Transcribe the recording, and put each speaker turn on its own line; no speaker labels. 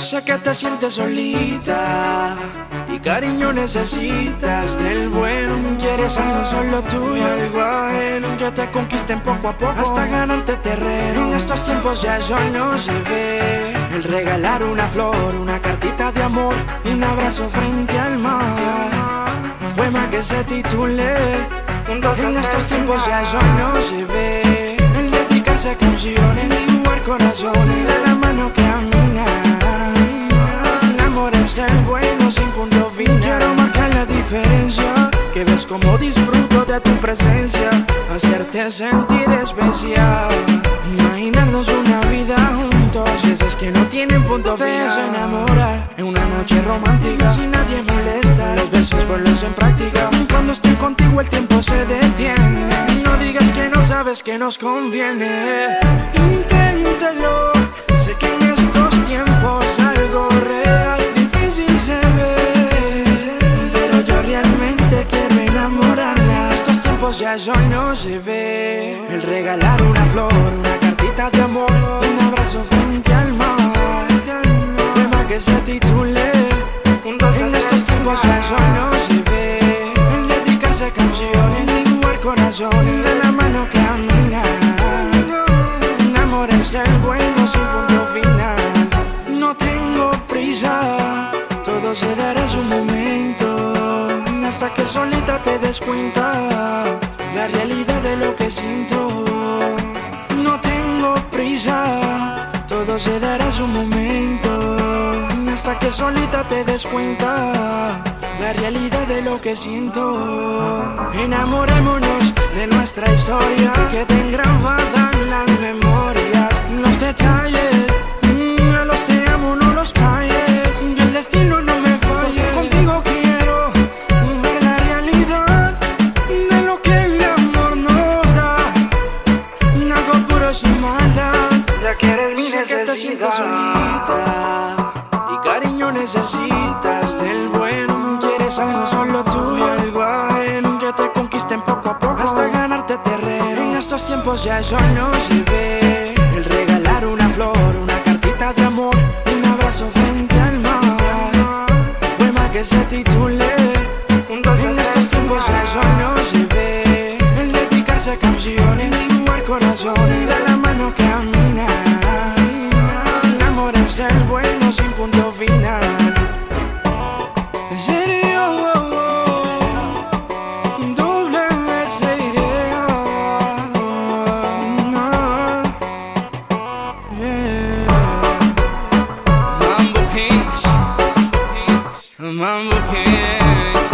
Sé que te sientes solita y cariño necesitas del bueno. Quieres algo solo tuyo, algo ajeno que te conquisten poco a poco hasta ganarte terreno. En estos tiempos ya eso no se ve. El regalar una flor, una cartita de amor, un abrazo frente al mar, un poema que se titule en estos tiempos ya eso no se ve. El dedicarse a canciones, dibujar corazones de la mano que camina. El amor es el bueno sin punto final. Quiero marcar la diferencia, que ves como disfruto de tu presencia, hacerte sentir especial, imaginarnos una vida juntos, veces que no tienen punto final. Te enamorar en una noche romántica, sin nadie molesta, los besos ponlos en práctica. Cuando estoy contigo el tiempo se detiene. No digas que no sabes que nos conviene. Inténtalo, sé que en estos tiempos algo real difícil se ve, pero yo realmente quiero enamorarla. En estos tiempos ya eso no se ve. El regalar una flor, una cartita de amor, un abrazo frente al mar, un poema que se titule en estos tiempos ya eso no se ve. El dedicarse a canciones, dibujar corazones de la mano que camina. Un amor es el bueno sin punto final. No tengo prisa, todo se dará en su momento, hasta que solita te des cuenta la realidad de lo que siento. No tengo prisa, todo se dará en su momento, hasta que solita te des cuenta la realidad de lo que siento. Enamorémonos de nuestra historia, que te grabada en las memorias los detalles. A los te amo no los calles, que el destino no me falle. Contigo quiero ver la realidad de lo que el amor nos da, algo puro sin maldad.
Ya quieres mi
Sé que te sientes solita y cariño necesitas del bueno. Quieres algo solo tuyo, algo ajeno que te conquisten poco a poco hasta ganarte terreno. En estos tiempos ya eso no se ve. El regalar una flor, una cartita de amor, un abrazo frente al mar, un poema que se titule en estos tiempos ya eso no se ve. El dedicarse a canciones, dibujar corazones de la mano que camina. El amor es el bueno sin punto final. En serio, Mambo King.